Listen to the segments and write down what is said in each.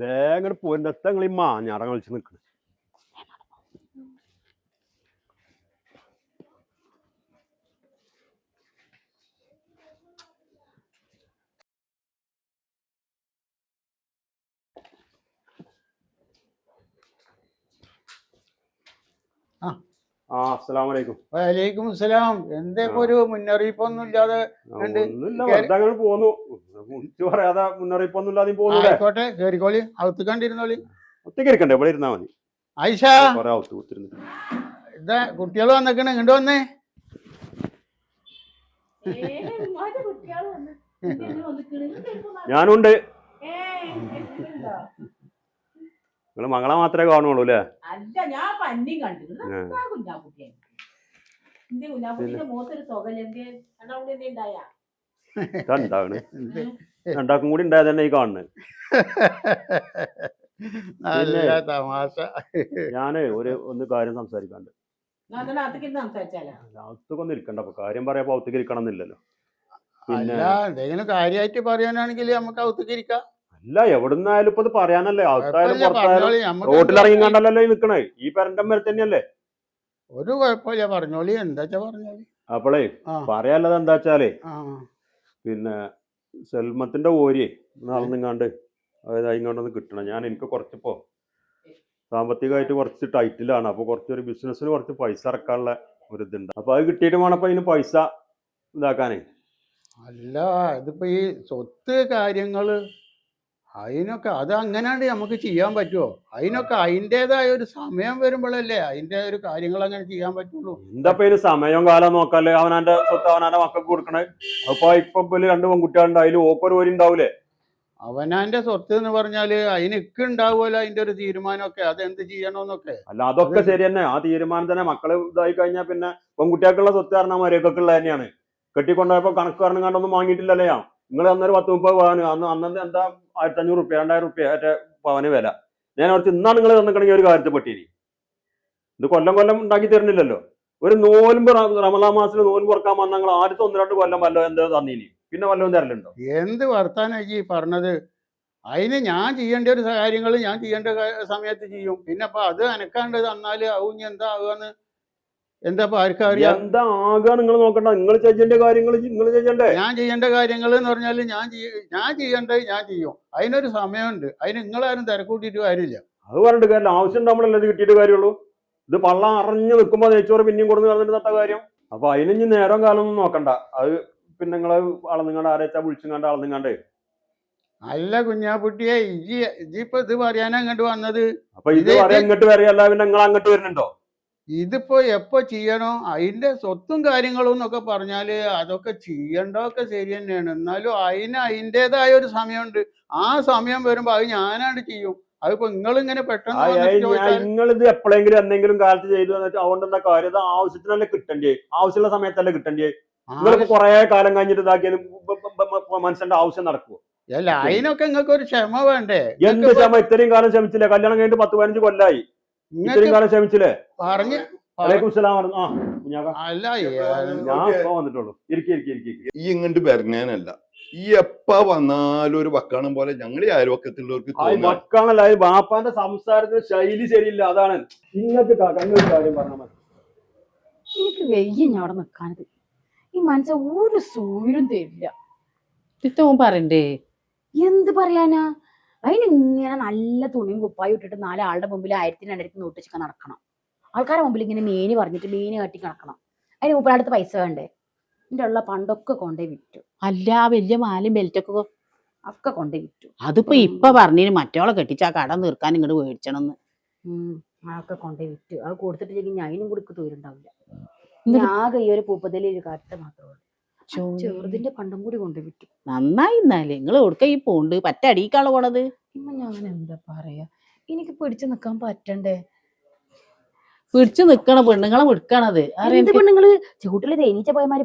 വേഗം പോരിനത്തെ നിങ്ങൾ ഈ മാഞ്ഞാടം കളിച്ച് നിൽക്കണം. വലൈക്കും അസ്സലാം. എന്താ ഒരു മുന്നറിയിപ്പൊന്നും ഇല്ലാതെ പോന്നു? പറയാതെ മുന്നറിയിപ്പൊന്നും ഇല്ലാതെ പോന്നു. ആയിക്കോട്ടെ, കേറിക്കോളി, അകത്ത് കണ്ടിരുന്നോളി. ഒറ്റയ്ക്ക് ഇരിക്കണ്ടേ? ഇവിടെ ഇരുന്നാ മതി. ആയിഷ, ഇതാ കുട്ടികൾ വന്നേക്കണ, ഇങ്ങോട്ട് വന്നേ. ഞാനുണ്ട്. നിങ്ങള് മകളെ മാത്രമേ കാണുള്ളൂ അല്ലേ? രണ്ടാക്കും കൂടി ഉണ്ടായത് തന്നെ ഈ കാണുന്നത്. ഞാന് ഒന്ന് കാര്യം സംസാരിക്കാണ്ട്. അകത്തൊക്കൊന്നും ഇരിക്കണ്ട. കാര്യം പറയാ ഒത്തുക്ക് ഇരിക്കണം എന്നില്ലല്ലോ. എന്തെങ്കിലും കാര്യമായിട്ട് പറയാനാണെങ്കിൽ നമുക്ക് അകത്തേക്ക് ഇരിക്കാം. അല്ല, എവിടുന്നായാലും ഇപ്പൊ ഇത് പറയാനല്ലേ? അകത്തായാലും പുറത്തായാലും റോട്ടിലിറങ്ങിക്കണ്ടല്ലോ നിക്കണേ. ഈ പെരന്റെ മേലെ തന്നെയല്ലേ. ഒരു കുഴപ്പമില്ല, പറഞ്ഞോളി. എന്താ പറഞ്ഞോളി. അപ്പോളേ പറയാനുള്ളത് എന്താ വെച്ചാലേ, പിന്നെ സെൽമത്തിന്റെ ഓരിയെ നടന്നിങ്ങാണ്ട് അതായത് ഇങ്ങോട്ടൊന്ന് കിട്ടണം. എനിക്ക് കുറച്ചിപ്പോ സാമ്പത്തികമായിട്ട് കുറച്ച് ടൈറ്റിലാണ്. അപ്പൊ കുറച്ചൊരു ബിസിനസ്സിന് കുറച്ച് പൈസ ഇറക്കാനുള്ള ഒരു ഇതുണ്ട്. അപ്പൊ അത് കിട്ടിയിട്ട് വേണം അപ്പൊ അതിന് പൈസ ഇതാക്കാനേ. അല്ല, ഇതിപ്പോ ഈ സ്വത്ത് കാര്യങ്ങള് അതിനൊക്കെ അത് അങ്ങനെയാണ്ട് നമുക്ക് ചെയ്യാൻ പറ്റുമോ? അതിനൊക്കെ അതിൻ്റെതായ ഒരു സമയം വരുമ്പോഴല്ലേ അതിന്റെ ഒരു കാര്യങ്ങൾ അങ്ങനെ ചെയ്യാൻ പറ്റുള്ളൂ. എന്താ ഇതിന് സമയം കാലം നോക്കാല്ലേ? അവനാന്റെ സ്വത്ത് അവനാന്റെ മക്കൾക്ക് കൊടുക്കണേ. അപ്പൊ ഇപ്പൊ 2 പെൺകുട്ടികളുണ്ട്, അതിൽ ഓക്കൊരു ഓരി ഉണ്ടാവൂലേ? അവനാന്റെ സ്വത്ത് എന്ന് പറഞ്ഞാല് അതിനൊക്കെ ഉണ്ടാവുമല്ലോ അതിന്റെ ഒരു തീരുമാനമൊക്കെ, അതെന്ത് ചെയ്യണമെന്നൊക്കെ. അല്ല, അതൊക്കെ ശരി തന്നെ. ആ തീരുമാനം തന്നെ മക്കള് ഇതായി കഴിഞ്ഞാൽ പിന്നെ പെൺകുട്ടികൾക്കുള്ള സ്വത്ത് കാരണം മരക്കൊക്കെ ഉള്ളത് തന്നെയാണ്. കെട്ടിക്കൊണ്ടുപോയപ്പോ കണക്ക് കാരണം കണ്ടൊന്നും വാങ്ങിയിട്ടില്ലല്ലേ? നിങ്ങൾ അന്നൊരു 10-30 പവന് അന്ന് എന്താ 1500 റുപ്യ 2000 റുപ്യ പവന് വില. ഞാൻ ഓർത്ത് ഇന്നാണ് നിങ്ങൾ തന്നിക്കണമെങ്കിൽ ഒരു കാര്യത്തെ പറ്റിയിനി. ഇത് കൊല്ലം ഉണ്ടാക്കി തരുന്നില്ലല്ലോ. ഒരു നോൽമ്പ് റമദാൻ മാസത്തിൽ നോൽമ്പ് തുറക്കാൻ വന്നാൽ നിങ്ങൾ ആദ്യത്തെ 1-2 കൊല്ലം വല്ലതും എന്താ തന്നീനി, പിന്നെ വല്ലതും തരലുണ്ടോ? എന്ത് വർത്താനായി പറഞ്ഞത്? അതിന് ഞാൻ ചെയ്യേണ്ട ഒരു കാര്യങ്ങൾ ഞാൻ ചെയ്യേണ്ട സമയത്ത് ചെയ്യും. പിന്നെ അപ്പൊ അത് അനക്കാണ്ട് തന്നാല് ആവും എന്താ ആകുകയെന്ന് എന്താ ആർക്കറിയാം? എന്താ ആകാ നിങ്ങൾ നോക്കണ്ട. നിങ്ങൾ ചെയ്യേണ്ട കാര്യങ്ങൾ നിങ്ങൾ ചെയ്യണ്ടേ? ഞാൻ ചെയ്യേണ്ട കാര്യങ്ങൾ എന്ന് പറഞ്ഞാല് ഞാൻ ചെയ്യേണ്ടത് ഞാൻ ചെയ്യും. അതിനൊരു സമയമുണ്ട്. അതിന് നിങ്ങളാരും തിരക്കൂട്ടിയിട്ട് കാര്യമില്ല. അത് പറഞ്ഞിട്ട് കാര്യമില്ല. ആവശ്യം നമ്മളല്ലേ ഇത് കിട്ടിയിട്ട് കാര്യമുള്ളൂ. ഇത് പള്ളം അറിഞ്ഞു നിൽക്കുമ്പോൾ നെയ്ച്ചോറ് പിന്നെയും കൊടുന്ന് കളഞ്ഞിട്ട് തട്ട കാര്യം. അപ്പൊ അതിന് നേരം കാലം ഒന്നും നോക്കണ്ട. അത് പിന്നെ നിങ്ങള് അളന്നുങ്ങാണ്ട് ആരെച്ചാ വിളിച്ചുങ്ങാണ്ട് അളന്നുങ്ങാണ്ടേ. അല്ല കുഞ്ഞാപ്പുട്ടിയെ, ഇപ്പൊ ഇത് പറയാനാ അങ്ങോട്ട് വന്നത്? അപ്പൊ ഇത് പറയാൻ ഇങ്ങോട്ട് വരികയല്ല, പിന്നെ നിങ്ങൾ അങ്ങോട്ട് വരുന്നുണ്ടോ? ഇതിപ്പോ എപ്പോ ചെയ്യണോ അതിന്റെ സ്വത്തും കാര്യങ്ങളും എന്നൊക്കെ പറഞ്ഞാല് അതൊക്കെ ചെയ്യണ്ടൊക്കെ ശരി തന്നെയാണ്. എന്നാലും അതിൻ്റെതായ ഒരു സമയമുണ്ട്. ആ സമയം വരുമ്പോ അത് ഞാനാണ് ചെയ്യും. അതിപ്പോ നിങ്ങളിങ്ങനെ പെട്ടെന്ന് നിങ്ങളിത് എപ്പോഴെങ്കിലും എന്തെങ്കിലും കാലത്ത് ചെയ്തു അതുകൊണ്ട് എന്താ കാര്യം? ഇത് ആവശ്യത്തിനല്ലേ കിട്ടണ്ടേ? ആവശ്യമുള്ള സമയത്തല്ലേ കിട്ടണ്ടേ? നിങ്ങൾക്ക് കുറെ കാലം കഴിഞ്ഞിട്ട് ഇതാക്കിയാലും മനുഷ്യന്റെ ആവശ്യം നടക്കുമോ? അല്ല, അതിനൊക്കെ നിങ്ങൾക്ക് ഒരു ക്ഷമ വേണ്ടേ? എന്ത് ക്ഷമ? ഇത്രയും കാലം ക്ഷമിച്ചില്ലേ? കല്യാണം കഴിഞ്ഞിട്ട് 10-15 കൊല്ലായി. ഇത്രയും കാലം ക്ഷമിച്ചില്ലേ? പറഞ്ഞ് ഈ ഇങ്ങോട്ട് വരണേനല്ല, ഈ എപ്പ വന്നാലും ഒരു വക്കാണം പോലെ ഞങ്ങൾ ഈ അയൽവക്കത്തുള്ളവർക്ക് വക്കാണല്ല. ബാപ്പാന്റെ സംസാരത്തിന് ശൈലി ശരിയില്ല, അതാണ്. ഇങ്ങനത്തെ കാര്യം പറഞ്ഞാൽ മതി. എനിക്ക് വെയ്യ അവിടെ നിക്കാനത്. ഈ മനസ്സ ഒരു സൂര്യം തരില്ല. പറയണ്ടേ? എന്ത് പറയാനാ? അതിനിങ്ങനെ നല്ല തുണിയും കുപ്പായും ഇട്ടിട്ട് 4 ആളുടെ മുമ്പിൽ 1000-2000 നോട്ടിച്ചൊക്കെ നടക്കണം. ആൾക്കാരുടെ മുമ്പിൽ ഇങ്ങനെ മീന് പറഞ്ഞിട്ട് മീന് കട്ടി നടക്കണം. അതിന് മൂപ്പരടുത്ത് പൈസ വേണ്ടേ? എന്റെ ഉള്ള പണ്ടൊക്കെ കൊണ്ടേ വിറ്റു. അല്ല, വലിയ മാലയും ബെൽറ്റൊക്കെ ഒക്കെ കൊണ്ടേ വിറ്റു. അതിപ്പോ ഇപ്പൊ പറഞ്ഞിന് മറ്റോളെ കെട്ടിച്ച ആ കട തീർക്കാൻ ഇങ്ങോട്ട് മേടിച്ചണമെന്ന്. അതൊക്കെ കൊണ്ടേ വിറ്റു. അത് കൊടുത്തിട്ടില്ലെങ്കിൽ ഞാൻ അതിനും കൂടി തോരുണ്ടാവില്ല. ആകെ ഈ ഒരു പൂപ്പതലി ഒരു കട്ട മാത്രമേ ഉള്ളൂ. ചെറുതിന്റെ പണ്ടും കൂടി കൊണ്ടു വിറ്റു. നന്നായി. എന്നാലേ നിങ്ങൾ എവിടുക്ക ഈ പോണ്ട് പറ്റടിക്കാള് പോണത്? ഞാൻ എന്താ പറയാ, എനിക്ക് പിടിച്ചു നിക്കാൻ പറ്റണ്ടേ? പിടിച്ചു നിക്കണ പെണ്ണുങ്ങളെ വിടുക്കണത്. പെണ്ണുങ്ങള് ചൂട്ടില് തേനീച്ച പോയമാര്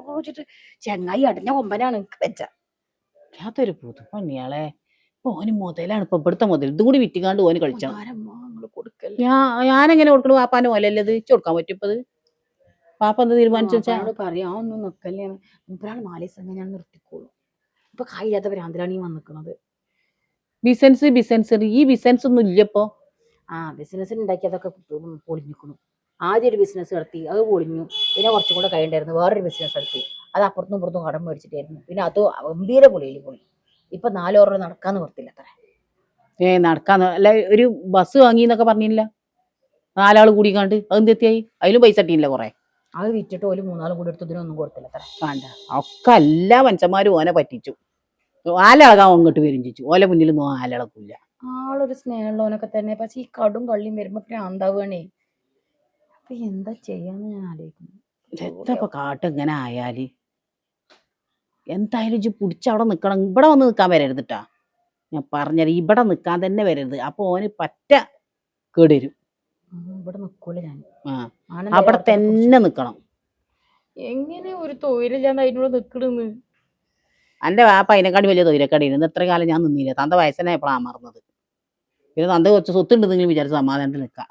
കുറുച്ചിട്ട് ചെങ്ങായി അടഞ്ഞ കൊമ്പനാണ് വെച്ച. അതൊരു പുതുപ്പണ്ണിയാളെ. ഓന് മുതലാണ് ഇപ്പൊ ഇവിടുത്തെ മുതൽ. ഇതും കൂടി വിറ്റിക്കാണ്ട് ഓന് കളിച്ചാ. ഞാനെങ്ങനെ കൊടുക്കണു? പാപ്പാന്റെ മുതലല്ലേ ഇത്? കൊടുക്കാൻ പറ്റും ഇപ്പത്? പാപ്പ എന്താ തീരുമാനിച്ചു? പറയാ ഒന്നും നിക്കല്ലേ. മൂപ്പരാൾ 4 ദിവസം ഞാൻ നിർത്തിക്കോളൂ. ഇപ്പൊ കായില്ലാത്ത ഭ്രാന്തരാണ് ഈ വന്നിക്കണത്. ബിസിനസ് ഈ ബിസിനസ് ഒന്നും ഇല്ലപ്പോ. ബിസിനസ്സിന് ഉണ്ടാക്കിയതൊക്കെ പൊളിഞ്ഞിക്കുന്നു. ആദ്യം ഒരു ബിസിനസ് നടത്തി, അത് പൊളിഞ്ഞു. പിന്നെ കുറച്ചും കൂടെ കഴിയണ്ടായിരുന്നു, വേറൊരു ബിസിനസ് നടത്തി, അത് അപ്പുറത്തും ഇപ്പുറത്തും കടം മേടിച്ചിട്ടായിരുന്നു. പിന്നെ അത് ഗംഭീര പൊളിയിൽ പോയി. ഇപ്പൊ 4 ഓവർ നടക്കാന്ന് നിർത്തില്ല അത്ര. നടക്കാന്ന് അല്ല, ഒരു ബസ് വാങ്ങിന്നൊക്കെ പറഞ്ഞില്ല 4 ആള് കൂടിക്കാണ്ട്, അതെന്ത് എത്തിയായി? അതിലും പൈസ ഇട്ടില്ല കുറെ. അത് വിറ്റിട്ട് ഒരു 3 ആളും കൂടി എടുത്തതിനൊന്നും കൊടുത്തില്ല അത്ര. വേണ്ട, ഒക്കെ എല്ലാ മനുഷ്യന്മാരും ഓനെ പറ്റിച്ചു. ആലളകാൻ അങ്ങോട്ട് വരും ചിച്ചു, ഓലെ മുന്നിൽ ഒന്നും ആലളക്കില്ല. ആളൊരു സ്നേഹമുള്ളവനൊക്കെ തന്നെ, പക്ഷെ ഈ കടും കള്ളിയും വരുമ്പോ ഭ്രാന്താവുകയാണേ. അപ്പൊ എന്താ ചെയ്യാന്ന് ഞാൻ ആലോചിക്കുന്നു. എത്രപ്പ കാട്ട് ഇങ്ങനെ ആയാല് എന്തായാലും ഇജ്ജ് പിടിച്ചവിടെ നിക്കണം. ഇവിടെ വന്ന് നിൽക്കാൻ വരരുതിട്ടാ, ഞാൻ പറഞ്ഞത്. ഇവിടെ നിൽക്കാൻ തന്നെ വരരുത്. അപ്പൊ ഓന് പറ്റ കേടുവരും. ഇവിടെ നിക്കൂല ഞാൻ. അവിടെ തന്നെ നിക്കണം. എങ്ങനെ ഒരു തൊഴിലില്ലാണ്ട് അതിനോട് നിക്കണെന്ന്. എൻ്റെ വാപ്പ അതിനെക്കാട്ടി വലിയ തൊഴിലക്കാടി ഇരുന്ന് എത്ര കാലം ഞാൻ നിന്നില്ല. തന്റെ വയസ്സനായപ്പോഴാണ് മറന്നത്. പിന്നെ തന്ത കുറച്ച് സ്വത്തുണ്ടെന്നെങ്കിലും വിചാരിച്ച് സമാധാനത്തിൽ നിൽക്കാം.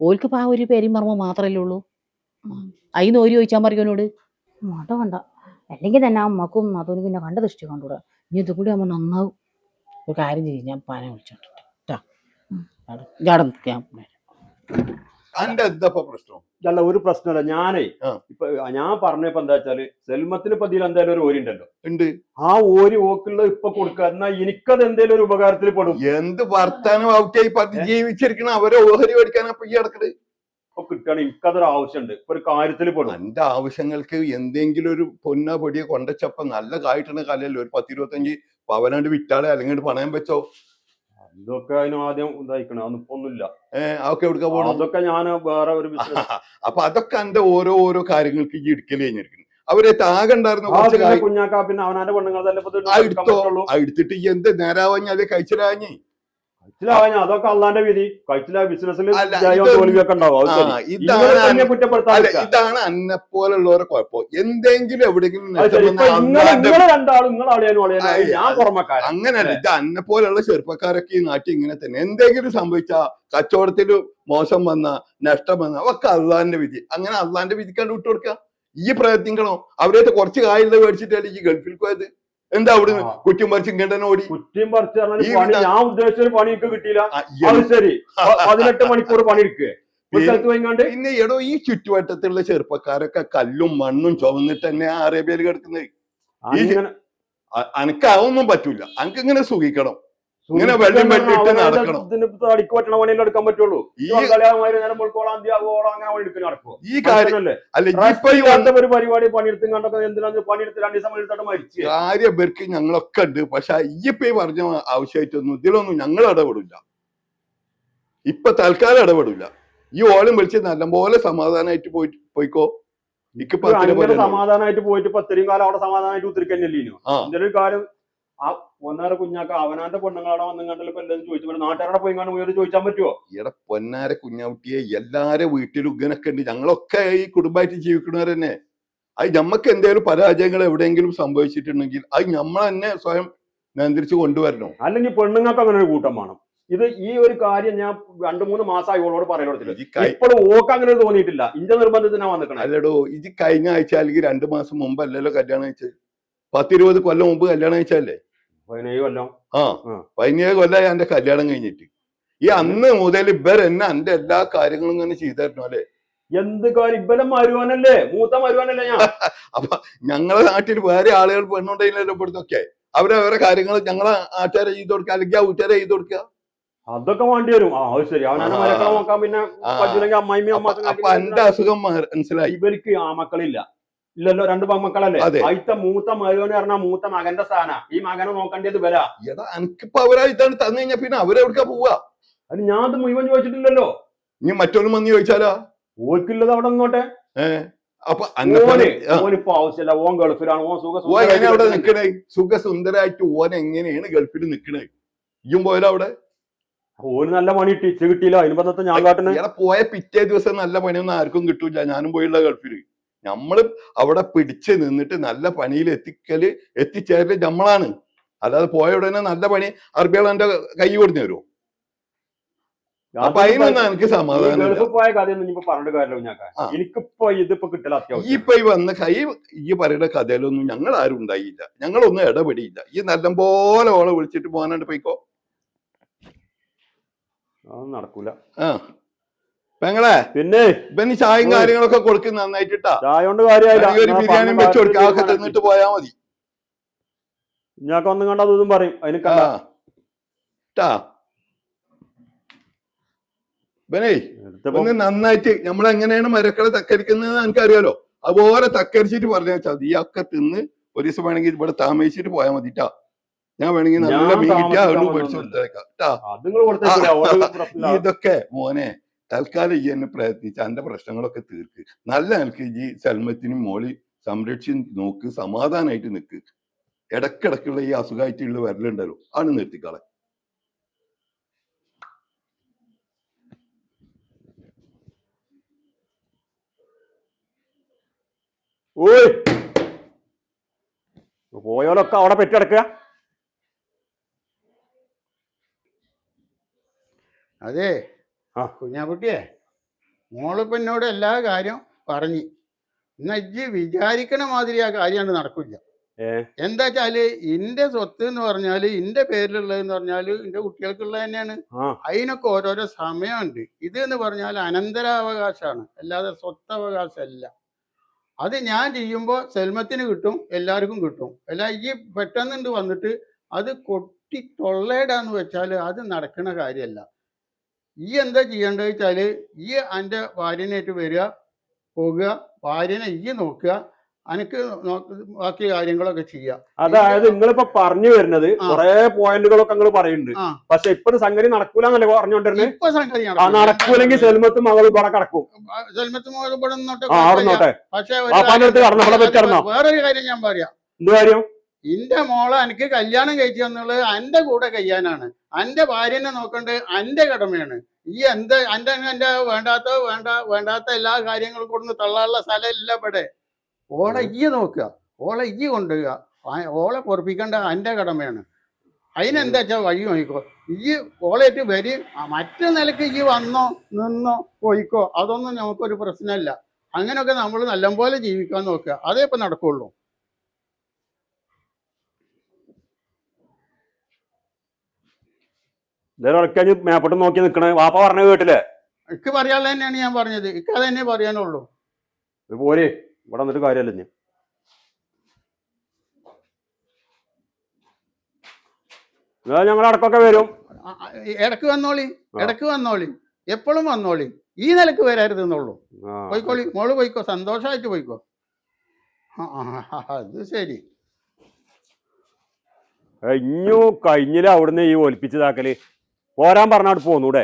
ഓൽക്കിപ്പോ ആ ഒരു പേരും മർമ്മ മാത്രമല്ലേ ഉള്ളൂ. അതിന് ഓരി ചോദിച്ചാൽ മറിയോനോട് മട വേണ്ട. അല്ലെങ്കിൽ തന്നെ ആ അമ്മക്കും അതൊന്നും പിന്നെ കണ്ട ദൃഷ്ടി കണ്ടൂടാ. ഇനി ഇതും കൂടി ആകുമ്പോൾ നന്നാവും. ഒരു കാര്യം ചെയ്യും, ഞാൻ പാനെ വിളിച്ചോണ്ടിട്ട് ജാട നിൽക്കാം. അന്റെ എന്താ പ്രശ്നം? അല്ല, ഒരു പ്രശ്നമല്ല. ഞാനേ ആ. ഇപ്പൊ ഞാൻ പറഞ്ഞപ്പോ എന്താ വെച്ചാല് സെൽമത്തിന് ഇപ്പൊ ഇതിൽ എന്തായാലും ഒരു ഓരി ഉണ്ടല്ലോ. ഉണ്ട്. ആ ഓരി ഓക്കുള്ള ഇപ്പൊ കൊടുക്കുക, എന്നാ എനിക്കത് എന്തേലും ഒരു ഉപകാരത്തിൽ പെടും. എന്ത് വർത്താനം ഔട്ടായി ജീവിച്ചിരിക്കണ അവരെ ഓഹരി മേടിക്കാനാ ഇപ്പൊ ഈ കിടക്കണത്. ഇപ്പൊ കിട്ടുകയാണ്, എനിക്കതൊരു ആവശ്യമുണ്ട്, ഇപ്പൊ ഒരു കാര്യത്തിൽ പെടും. എന്റെ ആവശ്യങ്ങൾക്ക് എന്തെങ്കിലും ഒരു പൊന്നോ പൊടിയോ കൊണ്ടച്ചപ്പ നല്ല കായിട്ടുള്ള കാലല്ലോ. ഒരു 10-25 പവനാണ്ട് വിറ്റാളെ അല്ലെങ്കിൽ പണയം വെച്ചോ. ഇതൊക്കെ അതിന് ആദ്യം ഇതായിക്കണം, അതൊന്നും ഒന്നുമില്ല. അതൊക്കെ എവിടുക്ക പോകണം? അതൊക്കെ ഞാൻ വേറെ ഒരു ബിസിനസ്. അപ്പൊ അതൊക്കെ എന്റെ ഓരോ കാര്യങ്ങൾക്ക് ഈ ഇടുക്കല് കഴിഞ്ഞിരിക്കുന്നു. അവരെ താകണ്ടായിരുന്നു കുഞ്ഞാക്ക. പിന്നെ അവനാന്റെ പെണ്ണുങ്ങൾ എടുത്തിട്ട് ഈ എന്ത് നേരാവാഞ്ഞ അത് കഴിച്ചിലാഞ്ഞേ. അതൊക്കെ അള്ളാന്റെ വിധി. കഴിച്ചില്ല ബിസിനസ്സിൽ ഇതാണ് അന്നെ പോലുള്ളവരെ കുഴപ്പം. എന്തെങ്കിലും എവിടെയെങ്കിലും അങ്ങനല്ല. ഇത് അന്നെ പോലുള്ള ചെറുപ്പക്കാരൊക്കെ ഈ നാട്ടിൽ ഇങ്ങനെ തന്നെ. എന്തെങ്കിലും സംഭവിച്ച കച്ചവടത്തിൽ മോശം വന്ന നഷ്ടം വന്ന ഒക്കെ അള്ളാന്റെ വിധി. അങ്ങനെ അള്ളാന്റെ വിധിക്കാണ്ട് വിട്ടുകൊടുക്കുക. ഈ പ്രയത്നിക്കണോ? അവരേറ്റ് കുറച്ച് കായുള്ളത് മേടിച്ചിട്ടല്ലേ ഈ ഗൾഫിൽ പോയത്. എന്താ അവിടെ കുറ്റിയും പറിച്ച് ഇങ്ങോട്ട് ഓടി? കുറ്റിയും പറിച്ച് ഞാൻ ഉദ്ദേശിച്ച ഒരു പണി എനിക്ക് കിട്ടിയില്ല. അത് ശരി, 18 മണിക്കൂർ പണിയെടുക്കുക. പിന്നെ എടോ, ഈ ചുറ്റുവട്ടത്തുള്ള ചെറുപ്പക്കാരൊക്കെ കല്ലും മണ്ണും ചുമന്നിട്ട് തന്നെ ആ അറേബ്യയിൽ കിടക്കുന്നത്. അനക്കാവൊന്നും പറ്റൂല. അനക്ക് ഇങ്ങനെ സുഖിക്കണം, ഇങ്ങനെ വെള്ളം വെട്ടിട്ട് നടക്കണം. അടിക്ക് പറ്റണ പണിയെല്ലാം എടുക്കാൻ പറ്റുള്ളൂ. ഈ കാര്യം ഒരു പരിപാടി പണിയെടുത്തും കണ്ടൊക്കെ എന്തിനാ പണിയെടുത്ത് 2 ദിവസം പണിയെടുത്തിട്ട് മരിച്ചു. കാര്യം ഇവർക്ക് ഞങ്ങളൊക്കെ ഉണ്ട്. പക്ഷെ ഇപ്പൊ ഈ പറഞ്ഞ ആവശ്യമായിട്ടൊന്നും ഇതിലൊന്നും ഞങ്ങൾ ഇടപെടില്ല. ഇപ്പൊ തൽക്കാലം ഇടപെടില്ല. ഈ ഓളം വിളിച്ച് നല്ലപോലെ സമാധാനമായിട്ട് പോയിക്കോ. സമാധാനമായിട്ട് പോയിട്ട് ഇപ്പൊ ഇത്രയും കാലം അവിടെ സമാധാനമായിട്ട് ഉത്തിരിക്കന്നല്ലോ. ഇതിന്റെ ഒരു കാര്യം, ആ പൊന്നാര കുഞ്ഞാക്ക അവനാന്റെ പെണ്ണുങ്ങളവിടെ വന്നിങ്ങാണ്ടല്ലോ ഇപ്പൊ എല്ലാവരും ചോദിച്ചു. നാട്ടുകാരുടെ പോയി കാണുമ്പോൾ ചോദിച്ചാൻ പറ്റുമോ? ഇവിടെ പൊന്നാര കുഞ്ഞാവുട്ടിയെ എല്ലാരും വീട്ടിലും ഇങ്ങനൊക്കെ ഉണ്ട്. ഞങ്ങളൊക്കെ ഈ കുടുംബമായിട്ട് ജീവിക്കണവർ തന്നെ. അത് ഞമ്മക്ക് എന്തെങ്കിലും പരാജയങ്ങൾ എവിടെയെങ്കിലും സംഭവിച്ചിട്ടുണ്ടെങ്കിൽ അത് നമ്മൾ തന്നെ സ്വയം നിയന്ത്രിച്ച് കൊണ്ടുവരണം. അല്ലെങ്കിൽ പെണ്ണുങ്ങൾക്ക് അങ്ങനെ ഒരു കൂട്ടം വേണം. ഇത് ഈ ഒരു കാര്യം ഞാൻ 2-3 മാസമായി ഓളോട് പറയണോടത്തില്ല. ഇപ്പോഴും ഓക്ക് അങ്ങനെ തോന്നിയിട്ടില്ല. ഇന്റെ നിർബന്ധത്തിനാ വന്നിക്കണം. അല്ലടോ, ഇത് കഴിഞ്ഞ ആഴ്ച അല്ലെങ്കിൽ 2 മാസം മുമ്പ് അല്ലല്ലോ കല്യാണം കഴിച്ചത്. 10-20 കൊല്ലം മുമ്പ് കല്യാണം കഴിച്ചല്ലേ? 17 കൊല്ലം. 17 കൊല്ലമായി എന്റെ കല്യാണം കഴിഞ്ഞിട്ട്. ഈ അന്ന് മുതൽ എന്നെ എന്റെ എല്ലാ കാര്യങ്ങളും ഇങ്ങനെ ചെയ്തായിരുന്നു അല്ലെ? എന്ത് കാര്യം? ഇവലം മരുവാനല്ലേ, മൂത്ത മരുവാനല്ലേ ഞാൻ. അപ്പൊ ഞങ്ങളെ നാട്ടിൽ വേറെ ആളുകൾ പെണ്ണുണ്ടെങ്കിലല്ലോ ഇവിടുത്തൊക്കെ അവരവരെ കാര്യങ്ങൾ ഞങ്ങളെ നാട്ടുകാരെ ചെയ്ത് കൊടുക്കുക, അല്ലെങ്കിൽ ആ വീട്ടുകാരെ ചെയ്ത് കൊടുക്കുക. അതൊക്കെ വേണ്ടി വരും. അത് ശരി. അവനെ മരക്കളെ നോക്കാൻ പിന്നെ അമ്മായിമ്മയും അപ്പൊ എന്റെ അസുഖം മനസ്സിലായി. ഇവർക്ക് ആ മക്കളില്ല. ഇല്ലല്ലോ, 2 പെൺമക്കളല്ലേ? അതിത്തെ മൂത്ത മരുവന് പറഞ്ഞാൽ മൂത്ത മകന്റെ സ്ഥാന. ഈ മകനെ നോക്കേണ്ടത് വരാ. എടാ, എനിക്കിപ്പോ അവരായിട്ടാണ് തന്നു കഴിഞ്ഞാ പിന്നെ അവരെവിടുക്കാ പോവാ? അത് ഞാൻ അത് മുഴുവൻ ചോദിച്ചിട്ടില്ലല്ലോ. ഇനി മറ്റൊരു വന്ന് ചോദിച്ചാലോ? ഓർക്കില്ലത് അവിടെ നിന്നോട്ടെ. അപ്പൊ ഓനിപ്പോ ആവശ്യമില്ല. ഓൻ ഗൾഫിലാണ്. ഓൻ അവിടെ നിക്കണേ സുഖസുന്ദരായിട്ട്. ഓൻ എങ്ങനെയാണ് ഗൾഫിൽ നിക്കണേ? ഇയും പോയാലോ അവിടെ? ഓന് നല്ല പണി ടീച്ചർ കിട്ടിയില്ല. അതിന് പറ്റത്തെ ഞാൻ കാട്ടുന്നത്. ഇവിടെ പോയ പിറ്റേ ദിവസം നല്ല പണിയൊന്നും ആർക്കും കിട്ടൂല. ഞാനും പോയുള്ള ഗൾഫില്. നമ്മള് അവിടെ പിടിച്ച് നിന്നിട്ട് നല്ല പണിയിൽ എത്തിച്ചേരല് നമ്മളാണ്. അല്ലാതെ പോയ ഉടനെ നല്ല പണി അറബികൾ എന്റെ കൈ കൊടുത്തു തരുമോ? അപ്പൊ അതിനൊന്നും എനിക്ക് സമാധാനം. ഗൾഫിൽ പോയ കഥയൊന്നും ഇപ്പൊ പറഞ്ഞിട്ട് കാര്യമില്ല. എനിക്കിപ്പോ ഇതിപ്പോ കിട്ടല അത്യാവശ്യം. ഇപ്പൊ ഈ വന്ന ഈ പറയുന്ന കഥയിലൊന്നും ഞങ്ങൾ ആരും ഉണ്ടായില്ല. ഞങ്ങളൊന്നും ഇടപെടിയില്ല. ഈ നല്ലപോലെ ഓളെ വിളിച്ചിട്ട് പോകാനായിട്ട് പോയിക്കോ. അതൊന്നും നടക്കൂല. ആ പെങ്ങളെ പിന്നെ ഇവന് ചായയും കാര്യങ്ങളൊക്കെ കൊടുക്കും നന്നായിട്ടാ. ചായ കൊണ്ട് കാര്യമായില്ല. ഒരു ബിരിയാണിയും വെച്ച് കൊടുക്കുക, അതൊക്കെ തിന്നിട്ട് പോയാ മതി. ഞാൻ ഒന്നും കണ്ട അതും പറയും അതിന് കണ്ട. ഇവനേ ഒന്ന് നന്നായിട്ട് നമ്മളെങ്ങനെയാണ് മരക്കളെ തക്കരിക്കുന്നത് എനിക്കറിയാലോ. അതുപോലെ തക്കരിച്ചിട്ട് പറഞ്ഞു വെച്ചാൽ ഈ ഒക്കെ തിന്ന് ഒരു ദിവസം വേണമെങ്കിൽ ഇവിടെ താമസിച്ചിട്ട് പോയാൽ മതിട്ടാ. ഞാൻ വേണമെങ്കിൽ നല്ല മീൻ കിട്ടിയാ അതുകൊണ്ട് മേടിച്ചു കൊടുത്തേക്കാം ട്ടാ. ഇതൊക്കെ മോനെ തൽക്കാലം ഈ എന്നെ പ്രയത്നിച്ച് എന്റെ പ്രശ്നങ്ങളൊക്കെ തീർക്ക്. നല്ല നിലക്ക് ഈ സൽമത്തിനും മോളി സംരക്ഷിച്ച് നോക്ക്, സമാധാനമായിട്ട് നിൽക്ക്. ഇടക്കിടക്കുള്ള ഈ അസുഖമായിട്ടുള്ള വരലുണ്ടല്ലോ ആണ് നിർത്തിക്കളെ. ഓയ് പോയോലൊക്കെ അവിടെ പെറ്റിടക്കുക. അതെ കുഞ്ഞാക്കുട്ടിയെ, മോളിപ്പോ എന്നോട് എല്ലാ കാര്യം പറഞ്ഞു. എന്നാ ഇജ്ജ് വിചാരിക്കണ മാതിരി ആ കാര്യമാണ് നടക്കില്ല. എന്താ വെച്ചാല് ഇന്റെ സ്വത്ത് എന്ന് പറഞ്ഞാല് ഇന്റെ പേരിലുള്ളതെന്ന് പറഞ്ഞാല് ഇന്റെ കുട്ടികൾക്കുള്ളത് തന്നെയാണ്. അതിനൊക്കെ ഓരോരോ സമയമുണ്ട്. ഇത് എന്ന് പറഞ്ഞാൽ അനന്തരാവകാശമാണ്, അല്ലാതെ സ്വത്തവകാശമല്ല. അത് ഞാൻ ചെയ്യുമ്പോൾ സെൽമത്തിന് കിട്ടും, എല്ലാവർക്കും കിട്ടും. അല്ല ഈ പെട്ടെന്നുണ്ട് വന്നിട്ട് അത് കൊട്ടി തൊള്ളയിടാന്ന് വെച്ചാൽ അത് നടക്കുന്ന കാര്യമല്ല. ഈ എന്താ ചെയ്യേണ്ടത് വെച്ചാല് ഈ എൻ്റെ ഭാര്യനായിട്ട് വരിക, പോകുക, ഭാര്യനെ ഈ നോക്കുക, അനക്ക് ബാക്കി കാര്യങ്ങളൊക്കെ ചെയ്യാം. അതായത് നിങ്ങളിപ്പോ പറഞ്ഞു വരുന്നത് കുറെ പോയിന്റുകളൊക്കെ നിങ്ങൾ പറയുന്നുണ്ട്. പക്ഷെ ഇപ്പൊ സംഗതി നടക്കൂലെന്നല്ലേ പറഞ്ഞോണ്ടിരുന്നത്? ഇപ്പൊ സംഗതി നടക്കൂലെങ്കിൽ സെൽമത്തും മകളും ഇവിടെ കിടക്കും. സെൽമത്തും മകളും ഇവിടെ നിന്നോട്ടെ. പക്ഷെ വേറൊരു കാര്യം ഞാൻ പറയാം. എന്ത് കാര്യം? എന്റെ മോളെ എനിക്ക് കല്യാണം കഴിച്ചു എന്നുള്ളത് എന്റെ കൂടെ കഴിയാനാണ്. എന്റെ ഭാര്യനെ നോക്കേണ്ടത് എന്റെ കടമയാണ്. ഈ എന്ത് എന്റെ വേണ്ടാത്ത എല്ലാ കാര്യങ്ങളും കൊണ്ട് തള്ളാനുള്ള സ്ഥലമില്ല ഇവിടെ. ഓളെ ഈ നോക്കുക, ഓളെ ഈ കൊണ്ടുപോവുക, ഓളെ പൊറപ്പിക്കേണ്ട എന്റെ കടമയാണ്. അതിനെന്താ വെച്ചാൽ വഴി നോക്കിക്കോ. ഈ ഓളേറ്റ് വരി മറ്റു നിലക്ക് ഈ വന്നോ നിന്നോ പോയിക്കോ, അതൊന്നും നമുക്കൊരു പ്രശ്നമില്ല. അങ്ങനെയൊക്കെ നമ്മൾ നല്ലപോലെ ജീവിക്കാൻ നോക്കുക, അതേ ഇപ്പൊ നടക്കുള്ളൂ. മേപ്പോട്ട് നോക്കി നിക്കണേ വാപ്പ പറഞ്ഞ കേട്ടില്ലേ? എനിക്ക് പറയാനുള്ളത് തന്നെയാണ് ഞാൻ പറഞ്ഞത്. എനിക്ക് അത് തന്നെ പറയാനുള്ളൂ. പോരെ ഇവിടെ വന്നിട്ട് കാര്യമല്ല. ഞങ്ങൾ ഇടക്കൊക്കെ വരും. ഇടക്ക് വന്നോളി, എപ്പോഴും വന്നോളി. ഈ നിലക്ക് വരരുത് എന്നുള്ളൂ. പോയിക്കോളി, മോള് പോയിക്കോ, സന്തോഷമായിട്ട് പോയിക്കോ. അത് ശരി. ഇഞ്ഞു കഴിഞ്ഞില്ല അവിടുന്ന് ഈ ഒലിപ്പിച്ചതാക്കല് പോരാൻ പറഞ്ഞാട്ട് പോന്നൂടെ?